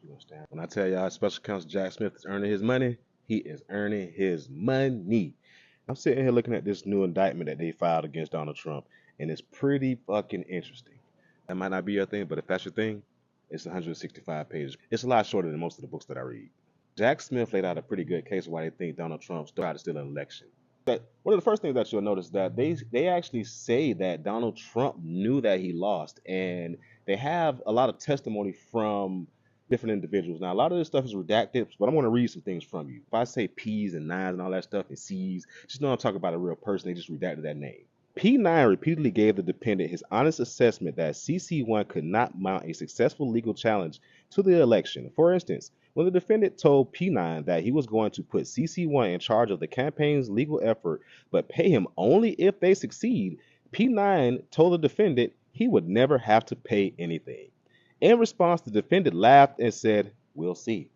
You understand? When I tell y'all Special Counsel Jack Smith is earning his money, he is earning his money. I'm sitting here looking at this new indictment that they filed against Donald Trump, and it's pretty fucking interesting. That might not be your thing, but if that's your thing, it's 165 pages. It's a lot shorter than most of the books that I read. Jack Smith laid out a pretty good case of why they think Donald Trump tried to steal an election. One of the first things that you'll notice that they actually say that Donald Trump knew that he lost, and they have a lot of testimony from different individuals. Now, a lot of this stuff is redacted, but I'm going to read some things from you. If I say P's and nines and all that stuff and C's, just know I'm talking about a real person. They just redacted that name. P9 repeatedly gave the defendant his honest assessment that CC1 could not mount a successful legal challenge to the election. For instance, when the defendant told P9 that he was going to put CC1 in charge of the campaign's legal effort, but pay him only if they succeed, P9 told the defendant he would never have to pay anything. In response, the defendant laughed and said, "We'll see."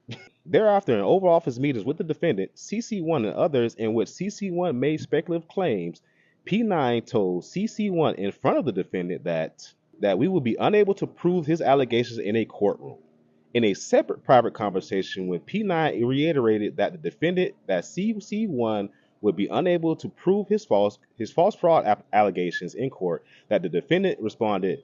Thereafter, in Oval Office meetings with the defendant, CC1 and others in which CC1 made speculative claims, P9 told CC1 in front of the defendant that we would be unable to prove his allegations in a courtroom. In a separate private conversation, when P9 reiterated that the defendant, that CC1 would be unable to prove his false fraud allegations in court, that the defendant responded,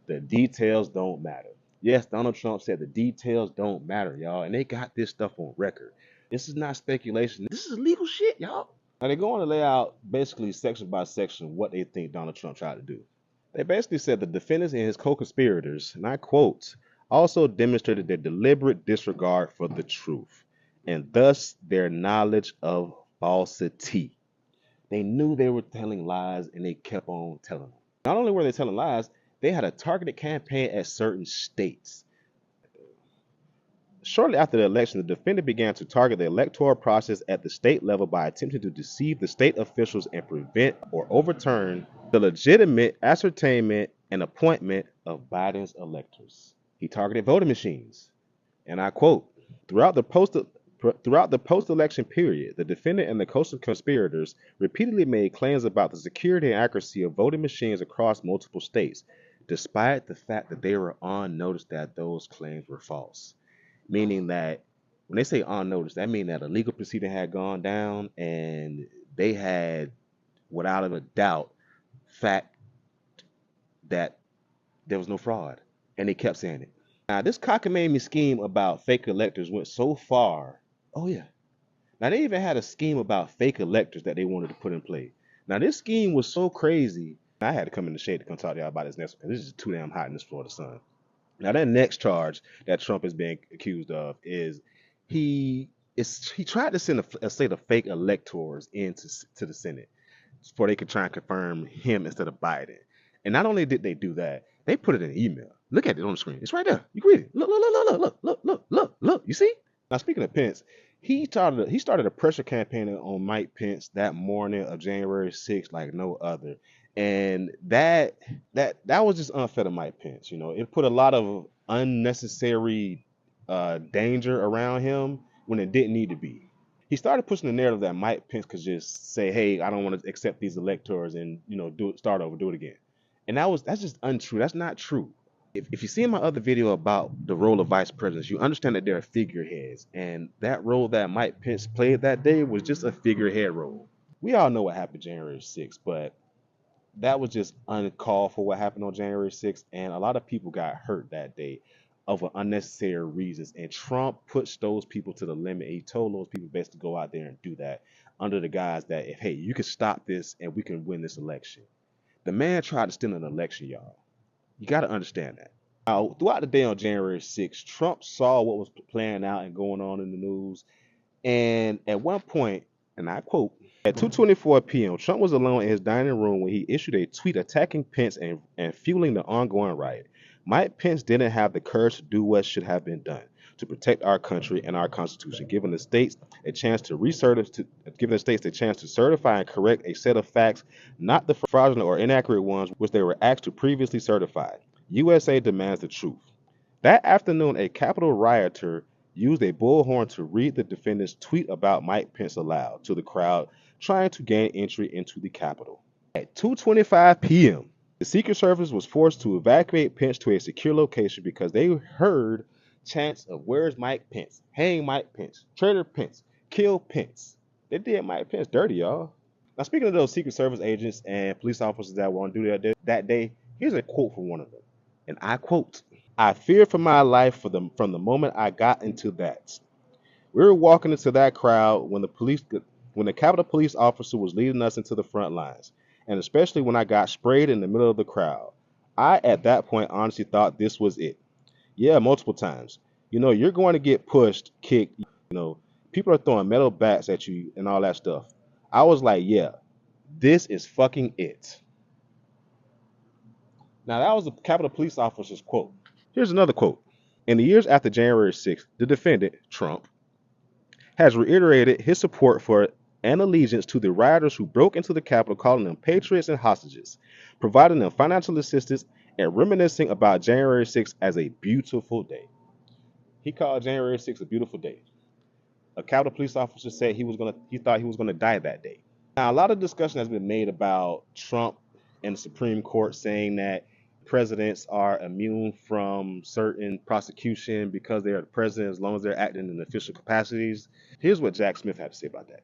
"The details don't matter." Yes, Donald Trump said the details don't matter, y'all, and they got this stuff on record. This is not speculation. This is legal shit, y'all. Now, they're going to lay out basically section by section what they think Donald Trump tried to do. They basically said the defendants and his co-conspirators, and I quote, also demonstrated their deliberate disregard for the truth, and thus their knowledge of falsity. They knew they were telling lies, and they kept on telling them. Not only were they telling lies, they had a targeted campaign at certain states. Shortly after the election, the defendant began to target the electoral process at the state level by attempting to deceive the state officials and prevent or overturn the legitimate ascertainment and appointment of Biden's electors. He targeted voting machines. And I quote, throughout the post-election period, the defendant and the co-conspirators repeatedly made claims about the security and accuracy of voting machines across multiple states, despite the fact that they were on notice that those claims were false. Meaning that when they say on notice, that means that a legal proceeding had gone down and they had, without a doubt, fact that there was no fraud. And they kept saying it. Now, this cockamamie scheme about fake electors went so far. Oh, yeah. Now, they even had a scheme about fake electors that they wanted to put in play. Now, this scheme was so crazy. I had to come in the shade to come talk to y'all about this next one because this is too damn hot in this Florida sun. Now, that next charge that Trump is being accused of is he tried to send a slate of fake electors into the Senate before they could try and confirm him instead of Biden. And not only did they do that, they put it in an email. Look at it on the screen. It's right there. You can read it. Look. You see? Now, speaking of Pence, he started a pressure campaign on Mike Pence that morning of January 6th like no other. And that was just unfair to Mike Pence. You know, it put a lot of unnecessary danger around him when it didn't need to be. He started pushing the narrative that Mike Pence could just say, "Hey, I don't want to accept these electors," and start over, do it again. And that's just untrue. That's not true. If you see my other video about the role of vice presidents, you understand that they're figureheads, and that role that Mike Pence played that day was just a figurehead role. We all know what happened January 6th, but that was just uncalled for what happened on January 6th, and a lot of people got hurt that day over unnecessary reasons. And Trump pushed those people to the limit. He told those people best to go out there and do that under the guise that, hey, you can stop this and we can win this election. The man tried to steal an election, y'all. You got to understand that. Now, throughout the day on January 6th, Trump saw what was playing out and going on in the news. And at one point, and I quote, at 2:24 p.m., Trump was alone in his dining room when he issued a tweet attacking Pence and fueling the ongoing riot. Mike Pence didn't have the courage to do what should have been done to protect our country and our Constitution, giving the states a chance to certify and correct a set of facts, not the fraudulent or inaccurate ones which they were asked to previously certify. USA demands the truth. That afternoon, a Capitol rioter used a bullhorn to read the defendant's tweet about Mike Pence aloud to the crowd trying to gain entry into the Capitol. At 2:25 p.m., the Secret Service was forced to evacuate Pence to a secure location because they heard chants of where's Mike Pence, hang Mike Pence, traitor Pence, kill Pence. They did Mike Pence dirty, y'all. Now, speaking of those Secret Service agents and police officers that were on duty that day, here's a quote from one of them. And I quote, "I feared for my life from the moment I got into that. We were walking into that crowd when the Capitol Police officer was leading us into the front lines, and especially when I got sprayed in the middle of the crowd. I, at that point, honestly thought this was it. Yeah, multiple times. You know, you're going to get pushed, kicked, people are throwing metal bats at you and all that stuff. I was like, yeah, this is fucking it." Now, that was the Capitol Police officer's quote. Here's another quote. "In the years after January 6th, the defendant, Trump, has reiterated his support for and allegiance to the rioters who broke into the Capitol, calling them patriots and hostages, providing them financial assistance, and reminiscing about January 6th as a beautiful day." He called January 6th a beautiful day. A Capitol Police officer said he thought he was gonna die that day. Now, a lot of discussion has been made about Trump and the Supreme Court saying that presidents are immune from certain prosecution because they are the president as long as they're acting in official capacities. Here's what Jack Smith had to say about that.